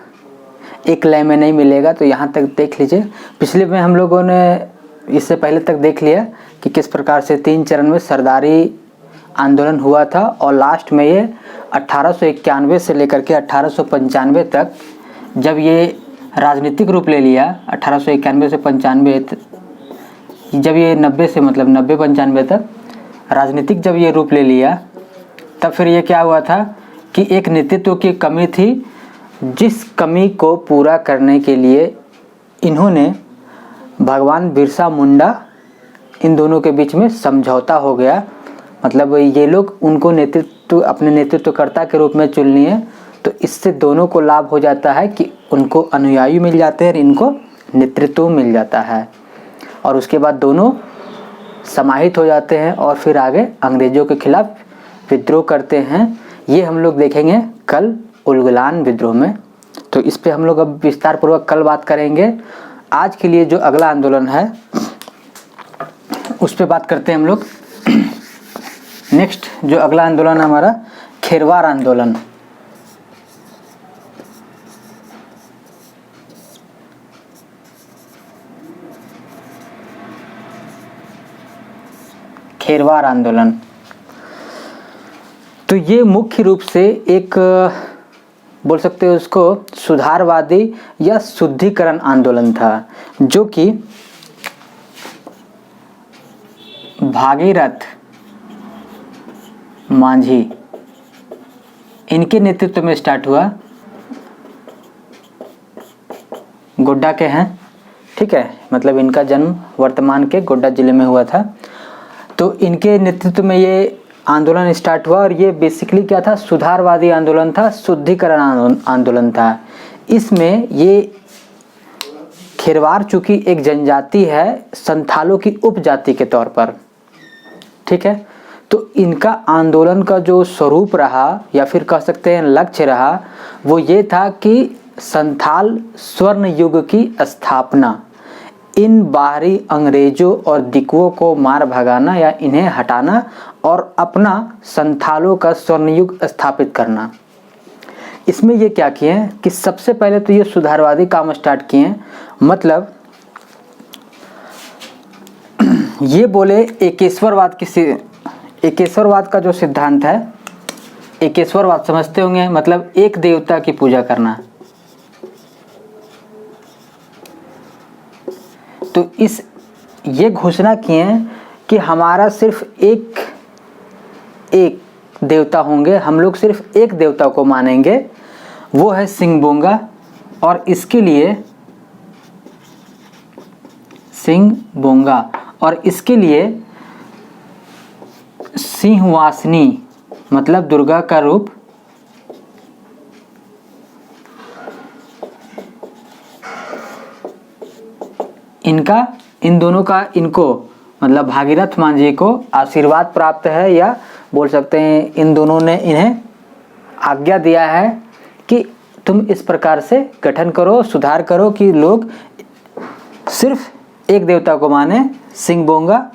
एक लय में नहीं मिलेगा। तो यहाँ तक देख लीजिए। पिछले में हम लोगों ने इससे पहले तक देख लिया कि किस प्रकार से 3 चरण में सरदारी आंदोलन हुआ था, और लास्ट में ये 1891 से लेकर के 1895 तक जब ये राजनीतिक रूप ले लिया, 1891 से 95, जब ये 90 से मतलब 90-95 तक राजनीतिक जब ये रूप ले लिया, तब फिर ये क्या हुआ था कि एक नेतृत्व की कमी थी, जिस कमी को पूरा करने के लिए इन्होंने भगवान बिरसा मुंडा, इन दोनों के बीच में समझौता हो गया। मतलब ये लोग उनको नेतृत्व, अपने नेतृत्वकर्ता के रूप में चुन लिए, तो इससे दोनों को लाभ हो जाता है कि उनको अनुयायी मिल जाते हैं और इनको नेतृत्व मिल जाता है। और उसके बाद दोनों समाहित हो जाते हैं और फिर आगे अंग्रेज़ों के खिलाफ विद्रोह करते हैं। ये हम लोग देखेंगे कल उलगुलान विद्रोह में। तो इस पे हम लोग अब विस्तार पूर्वक कल बात करेंगे। आज के लिए जो अगला आंदोलन है उस पे बात करते हैं हम लोग। नेक्स्ट जो अगला आंदोलन है हमारा खेरवार आंदोलन। खेरवार आंदोलन तो ये मुख्य रूप से एक बोल सकते हो उसको सुधारवादी या शुद्धिकरण आंदोलन था, जो कि भागीरथ मांझी इनके नेतृत्व में स्टार्ट हुआ। गोड्डा के हैं, ठीक है, मतलब इनका जन्म वर्तमान के गोड्डा जिले में हुआ था। तो इनके नेतृत्व में ये आंदोलन स्टार्ट हुआ और ये बेसिकली क्या था, सुधारवादी आंदोलन था, शुद्धिकरण आंदोलन था। इसमें ये खेरवार चूँकि एक जनजाति है संथालों की उपजाति के तौर पर, ठीक है, तो इनका आंदोलन का जो स्वरूप रहा या फिर कह सकते हैं लक्ष्य रहा वो ये था कि संथाल स्वर्ण युग की स्थापना, इन बाहरी अंग्रेजों और दिकुओं को मार भगाना या इन्हें हटाना और अपना संथालों का स्वर्णयुग स्थापित करना। इसमें ये क्या किए हैं कि सबसे पहले तो ये सुधारवादी काम स्टार्ट किए हैं। मतलब ये बोले एकेश्वरवाद का जो सिद्धांत है, एकेश्वरवाद समझते होंगे, मतलब एक देवता की पूजा करना। तो ये घोषणा किए हैं कि हमारा सिर्फ एक देवता होंगे, हम लोग सिर्फ एक देवता को मानेंगे, वो है सिंहबोंगा। और इसके लिए सिंहबोंगा और इसके लिए सिंहवासिनी मतलब दुर्गा का रूप, इन दोनों का इनको मतलब भागीरथ मांझी को आशीर्वाद प्राप्त है, या बोल सकते हैं इन दोनों ने इन्हें आज्ञा दिया है कि तुम इस प्रकार से गठन करो, सुधार करो कि लोग सिर्फ एक देवता को माने, सिंहबोंगा,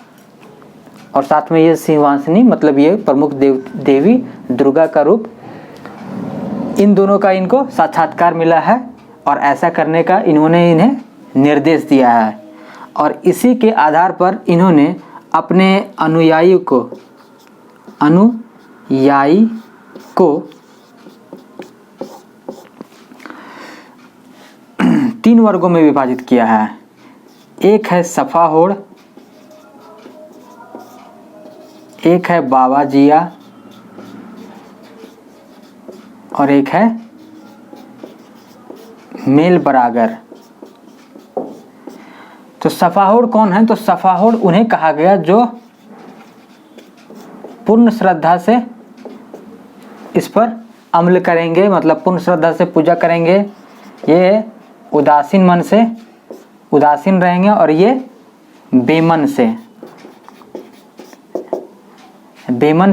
और साथ में ये सिंहवासिनी मतलब ये प्रमुख देवी दुर्गा का रूप, इन दोनों का इनको साक्षात्कार मिला है और ऐसा करने का इन्होंने इन्हें निर्देश दिया है। और इसी के आधार पर इन्होंने अपने अनुयायी को 3 वर्गों में विभाजित किया है। एक है सफाहोड़, एक है बाबा जिया और एक है मेल बरागर। तो सफाहोड़ कौन है? तो सफाहोड़ उन्हें कहा गया जो पूर्ण श्रद्धा से इस पर अमल करेंगे, मतलब पूर्ण श्रद्धा से पूजा करेंगे। ये उदासीन मन से उदासीन रहेंगे और ये बेमन से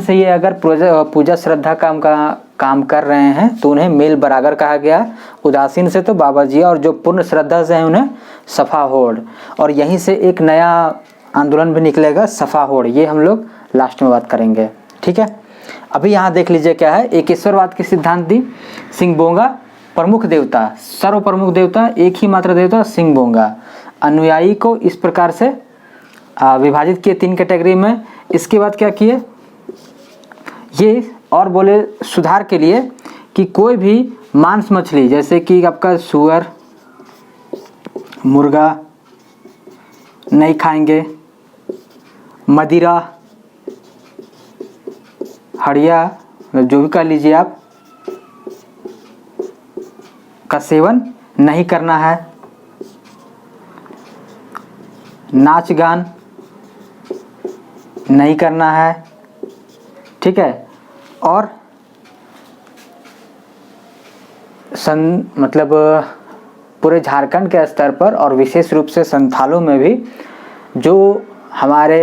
ये अगर पूजा श्रद्धा काम कर रहे हैं तो उन्हें मेल बरागर कहा गया। उदासीन से तो बाबा जी, और जो पूर्ण श्रद्धा से हैं उन्हें सफाहोड़। और यहीं से एक नया आंदोलन भी निकलेगा, सफाहोड़, ये हम लोग लास्ट में बात करेंगे, ठीक है। अभी यहाँ देख लीजिए क्या है, एकेश्वरवाद की सिद्धांत दी। सिंहबोंगा प्रमुख देवता, सर्व प्रमुख देवता, एक ही मात्र देवता सिंहबोंगा। अनुयायी को इस प्रकार से विभाजित किए 3 कैटेगरी में। इसके बाद क्या किए ये, और बोले सुधार के लिए कि कोई भी मांस मछली जैसे कि आपका सुअर, मुर्गा नहीं खाएंगे, मदिरा, हड़िया, जो भी कह लीजिए आप, का सेवन नहीं करना है। नाच गान नहीं करना है, ठीक है। और मतलब पूरे झारखंड के स्तर पर और विशेष रूप से संथालों में भी जो हमारे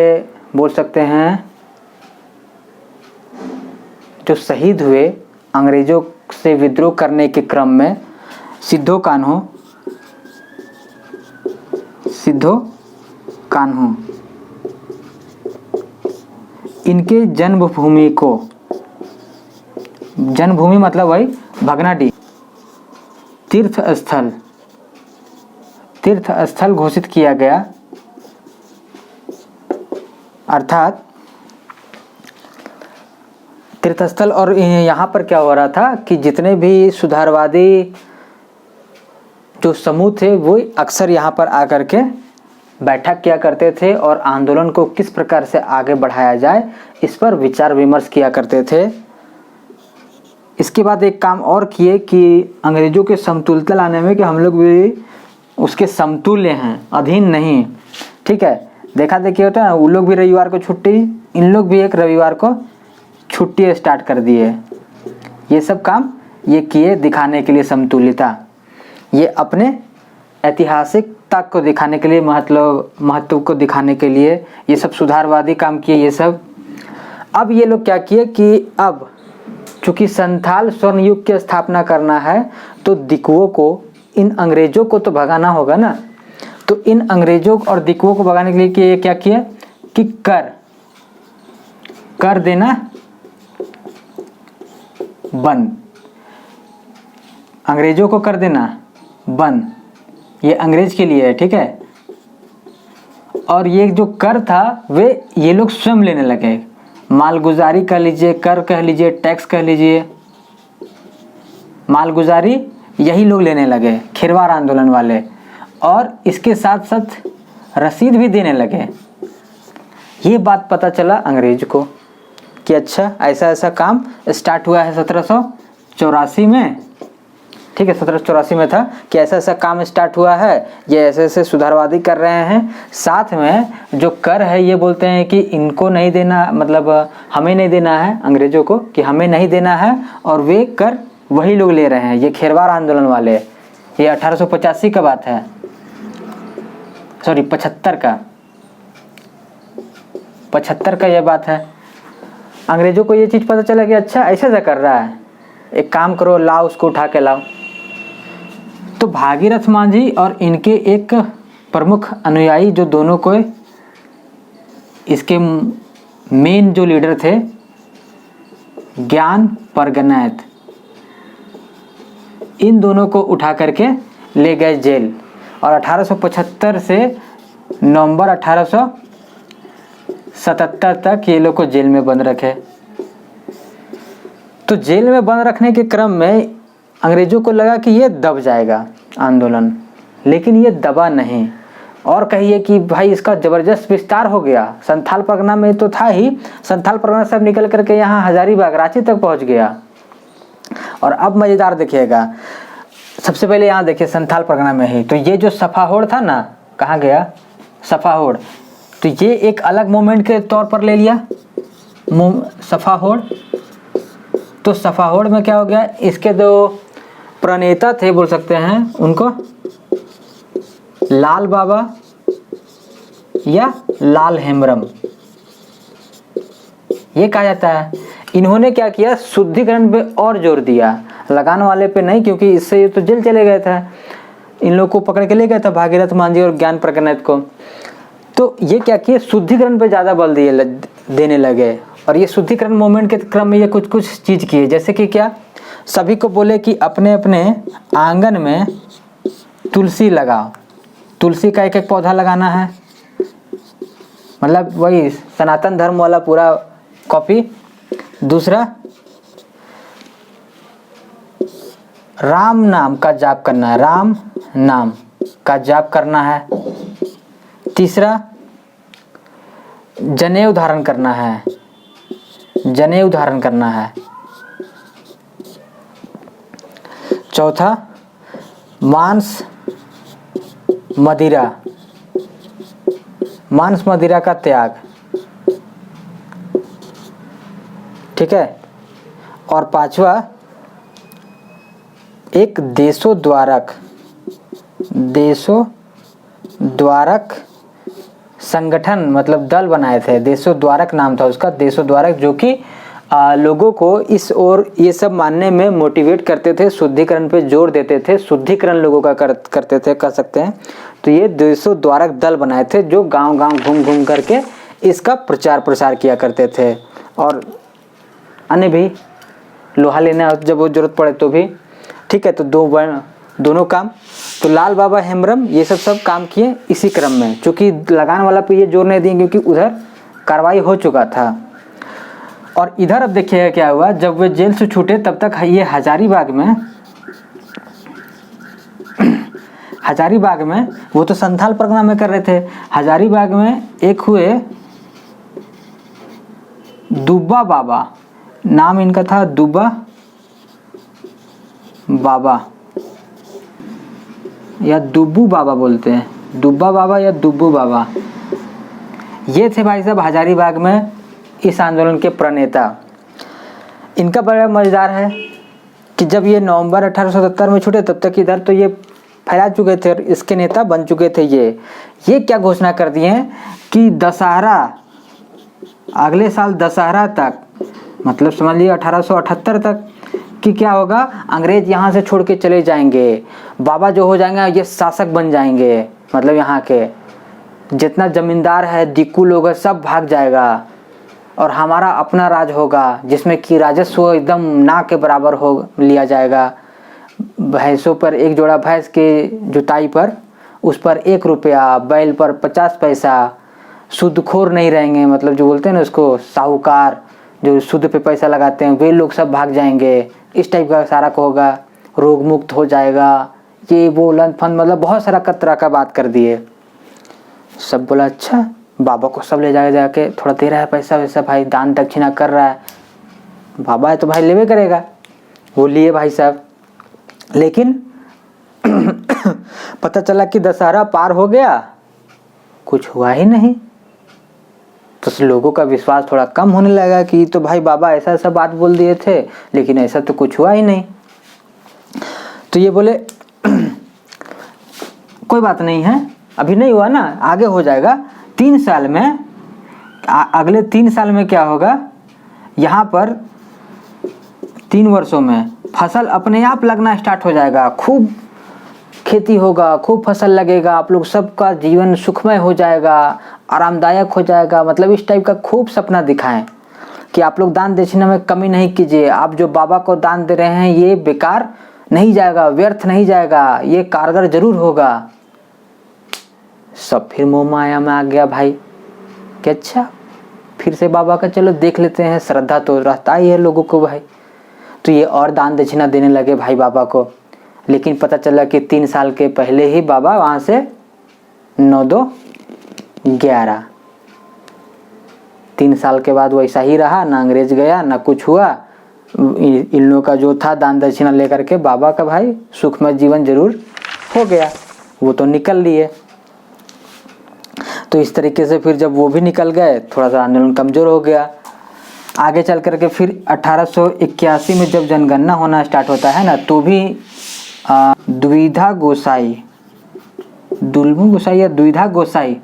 बोल सकते हैं जो शहीद हुए अंग्रेजों से विद्रोह करने के क्रम में, सिद्धो कान्हू इनके जन्मभूमि को, जन्मभूमि मतलब वही भगनाडीह, तीर्थ स्थल घोषित किया गया। अर्थात तीर्थस्थल। और यहाँ पर क्या हो रहा था कि जितने भी सुधारवादी जो समूह थे वो अक्सर यहाँ पर आकर के बैठक किया करते थे और आंदोलन को किस प्रकार से आगे बढ़ाया जाए इस पर विचार विमर्श किया करते थे। इसके बाद एक काम और किए कि अंग्रेजों के समतुलता लाने में कि हम लोग भी उसके समतुल्य हैं, अधीन नहीं। ठीक है, देखा देखी होता है ना, वो लोग भी रविवार को छुट्टी, इन लोग भी एक रविवार को छुट्टी स्टार्ट कर दिए। ये सब काम ये किए दिखाने के लिए समतुल्यता, ये अपने ऐतिहासिकता को दिखाने के लिए, महत्व को दिखाने के लिए ये सब सुधारवादी काम किए ये सब। अब ये लोग क्या किए कि अब चूँकि संथाल स्वर्ण युग की स्थापना करना है तो दिकुओं को, इन अंग्रेजों को तो भगाना होगा ना। तो इन अंग्रेजों और दिकुओं को भगाने के लिए कि क्या किया कि कर देना बंद, अंग्रेजों को कर देना बंद। ये अंग्रेज के लिए है, ठीक है। और ये जो कर था वे ये लोग स्वयं लेने लगे, मालगुजारी कह लीजिए, कर कह लीजिए, टैक्स कह लीजिए, मालगुजारी यही लोग लेने लगे, खिरवार आंदोलन वाले। और इसके साथ साथ रसीद भी देने लगे। ये बात पता चला अंग्रेज को कि अच्छा ऐसा ऐसा काम स्टार्ट हुआ है 1784 में। ठीक है, 1784 में था कि ऐसा ऐसा काम स्टार्ट हुआ है, ये ऐसे ऐसे सुधारवादी कर रहे हैं। साथ में जो कर है ये बोलते हैं कि इनको नहीं देना, मतलब हमें नहीं देना है, अंग्रेजों को कि हमें नहीं देना है, और वे कर वही लोग ले रहे हैं। ये खिरवार आंदोलन वाले, ये 1885 का बात है, सॉरी 75 का यह बात है। अंग्रेजों को ये चीज़ पता चला कि अच्छा ऐसा ऐसा कर रहा है, एक काम करो, लाओ उसको उठा के लाओ। तो भागीरथ मांझी और इनके एक प्रमुख अनुयायी जो दोनों को, इसके मेन जो लीडर थे ज्ञान परगनैत, इन दोनों को उठा करके ले गए जेल। और 1875 से नवंबर 1877 तक ये लोग को जेल में बंद रखे। तो जेल में बंद रखने के क्रम में अंग्रेजों को लगा कि ये दब जाएगा आंदोलन, लेकिन ये दबा नहीं। और कहिए कि भाई इसका ज़बरदस्त विस्तार हो गया। संथाल परगना में तो था ही, संथाल परगना सब निकल करके यहाँ हजारीबाग, रांची तक पहुँच गया। और अब मज़ेदार देखिएगा, सबसे पहले यहाँ देखिए संथाल परगना में ही तो ये जो सफाहोड़ था ना, कहाँ गया सफाहोड़, तो ये एक अलग मूवमेंट के तौर पर ले लिया सफाहोड़। तो सफाहोड़ में क्या हो गया, इसके दो प्रणेता थे बोल सकते हैं उनको, लाल बाबा या लाल हेमरम ये कहा जाता है। इन्होंने क्या किया, शुद्धिकरण पे और जोर दिया, लगान वाले पे नहीं, क्योंकि इससे ये तो जेल चले गए थे। इन लोग को पकड़ के ले गया था भागीरथ मांझी और ज्ञान परगनैत को। तो ये क्या किए, शुद्धिकरण पे ज़्यादा बल देने लगे। और ये शुद्धिकरण मूवमेंट के क्रम में ये कुछ कुछ चीज़ किए, जैसे कि क्या, सभी को बोले कि अपने अपने आंगन में तुलसी लगाओ, तुलसी का एक एक पौधा लगाना है, मतलब वही सनातन धर्म वाला पूरा कॉपी। दूसरा, राम नाम का जाप करना है, राम नाम का जाप करना है। तीसरा, जनेऊ धारण करना है, जनेऊ धारण करना है। चौथा, मांस मदिरा, मांस मदिरा का त्याग, ठीक है। और पांचवा, एक देशोद्वारक संगठन मतलब दल बनाए थे, देशोद्धारक नाम था उसका, देशोद्धारक, जो कि लोगों को इस और ये सब मानने में मोटिवेट करते थे, शुद्धिकरण पे जोर देते थे, शुद्धिकरण लोगों का करते थे, कर सकते हैं। तो ये देशोद्धारक दल बनाए थे जो गांव-गांव घूम करके इसका प्रचार प्रसार किया करते थे। और अन्य भी लोहा लेना जब वो जरूरत पड़े तो भी, ठीक है। तो दोनों काम, तो लाल बाबा हेम्ब्रम ये सब काम किए इसी क्रम में, क्योंकि लगान वाला पे ये जोर नहीं दिए क्योंकि उधर कार्रवाई हो चुका था। और इधर अब देखिएगा क्या हुआ, जब वे जेल से छूटे तब तक ये हजारीबाग में वो तो संथाल परगना में कर रहे थे, हजारीबाग में एक हुए दुब्बा बाबा, नाम इनका था दुब्बा बाबा या दुब्बू बाबा बोलते हैं, दुब्बा बाबा या दुब्बू बाबा। ये थे भाई साहब हजारीबाग में इस आंदोलन के प्रणेता। इनका बड़ा मजेदार है कि जब ये नवंबर 1870 में छूटे तब तक इधर तो ये फैला चुके थे, इसके नेता बन चुके थे। ये क्या घोषणा कर दिए हैं कि दशहरा, अगले साल दशहरा तक, मतलब समझ लीजिए 1878 तक कि क्या होगा, अंग्रेज यहाँ से छोड़ के चले जाएंगे, बाबा जो हो जाएंगे ये शासक बन जाएंगे, मतलब यहाँ के जितना जमींदार है, दिक्कू लोग है, सब भाग जाएगा और हमारा अपना राज होगा जिसमें कि राजस्व एकदम ना के बराबर हो लिया जाएगा। भैंसों पर, एक जोड़ा भैंस के जुताई पर उस पर 1 रुपया, बैल पर 50 पैसा, सूदखोर नहीं रहेंगे, मतलब जो बोलते हैं ना उसको, साहूकार जो सूद पे पैसा लगाते हैं, वे लोग सब भाग जाएंगे, इस टाइप का सारा को होगा, रोग मुक्त हो जाएगा, ये वो लन फन, मतलब बहुत सारा तरह का बात कर दिए। सब बोला अच्छा, बाबा को सब ले जाके थोड़ा दे रहा है पैसा वैसा, भाई दान दक्षिणा कर रहा है, बाबा है तो भाई लेवे करेगा, वो लिए भाई साहब। लेकिन पता चला कि दशहरा पार हो गया, कुछ हुआ ही नहीं। तो लोगों का विश्वास थोड़ा कम होने लगा कि तो भाई बाबा ऐसा ऐसा बात बोल दिए थे लेकिन ऐसा तो कुछ हुआ ही नहीं। तो ये बोले कोई बात नहीं है, अभी नहीं हुआ ना, आगे हो जाएगा 3 साल में, अगले 3 साल में क्या होगा, यहाँ पर 3 वर्षों में फसल अपने आप लगना स्टार्ट हो जाएगा, खूब खेती होगा, खूब फसल लगेगा, आप लोग सबका जीवन सुखमय हो जाएगा, आरामदायक हो जाएगा। मतलब इस टाइप का खूब सपना दिखाएं कि आप लोग दान दक्षिणा में कमी नहीं कीजिए, आप जो बाबा को दान दे रहे हैं ये बेकार नहीं जाएगा, व्यर्थ नहीं जाएगा, ये कारगर जरूर होगा। सब फिर मोह माया में आ गया भाई कि अच्छा फिर से बाबा का चलो देख लेते हैं, श्रद्धा तो रहता ही है लोगों को भाई। तो ये और दान दक्षिणा देने लगे भाई बाबा को। लेकिन पता चला कि 3 साल के पहले ही बाबा वहाँ से 9-2-11, 3 साल के बाद वैसा ही रहा, ना अंग्रेज गया ना कुछ हुआ। इन लोगों का जो था दान दक्षिणा लेकर के बाबा का भाई सुखमय जीवन जरूर हो गया, वो तो निकल लिए। तो इस तरीके से फिर जब वो भी निकल गए, थोड़ा सा आंदोलन कमज़ोर हो गया। आगे चल करके फिर 1881 में जब जनगणना होना स्टार्ट होता है ना, तो भी द्विधा गोसाई, दुल्मू गोसाई या द्विधा गोसाई,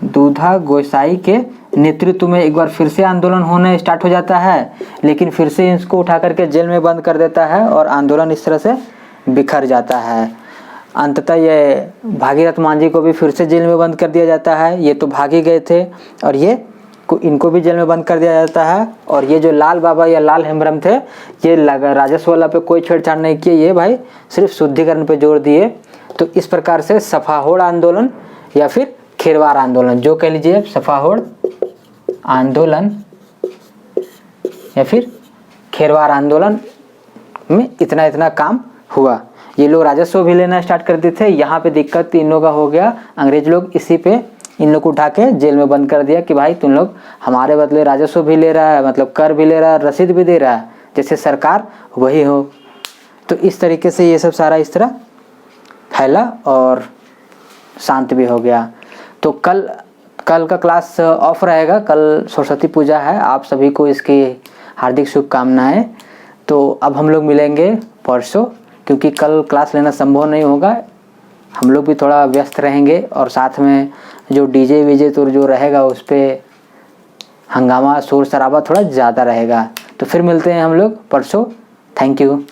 दूधा गोसाई के नेतृत्व में एक बार फिर से आंदोलन होने स्टार्ट हो जाता है। लेकिन फिर से इसको उठा करके जेल में बंद कर देता है और आंदोलन इस तरह से बिखर जाता है। अंततः ये भागीरथ मांझी को भी फिर से जेल में बंद कर दिया जाता है। ये तो भाग ही गए थे और इनको भी जेल में बंद कर दिया जाता है। और ये जो लाल बाबा या लाल हेम्ब्रम थे, ये राजस्व वाला पे कोई छेड़छाड़ नहीं किए, ये भाई सिर्फ शुद्धिकरण पे जोर दिए। तो इस प्रकार से सफाहोड़ आंदोलन या फिर खेरवार आंदोलन, जो कह लीजिए सफाहोड़ आंदोलन या फिर खेरवार आंदोलन में इतना काम हुआ। ये लोग राजस्व भी लेना स्टार्ट कर दिए थे। यहाँ पे दिक्कत इन लोगों का हो गया, अंग्रेज लोग इसी पे इन लोग को उठा के जेल में बंद कर दिया कि भाई तुम लोग हमारे बदले राजस्व भी ले रहा है, मतलब कर भी ले रहा है, रसीद भी दे रहा है, जैसे सरकार वही हो। तो इस तरीके से ये सब सारा इस तरह फैला और शांत भी हो गया। तो कल का क्लास ऑफ रहेगा, कल सरस्वती पूजा है, आप सभी को इसकी हार्दिक शुभकामनाएं। तो अब हम लोग मिलेंगे परसों, क्योंकि कल क्लास लेना संभव नहीं होगा, हम लोग भी थोड़ा व्यस्त रहेंगे और साथ में जो डीजे वीजे तो जो रहेगा उस पर हंगामा शोर शराबा थोड़ा ज़्यादा रहेगा। तो फिर मिलते हैं हम लोग परसों। Thank you.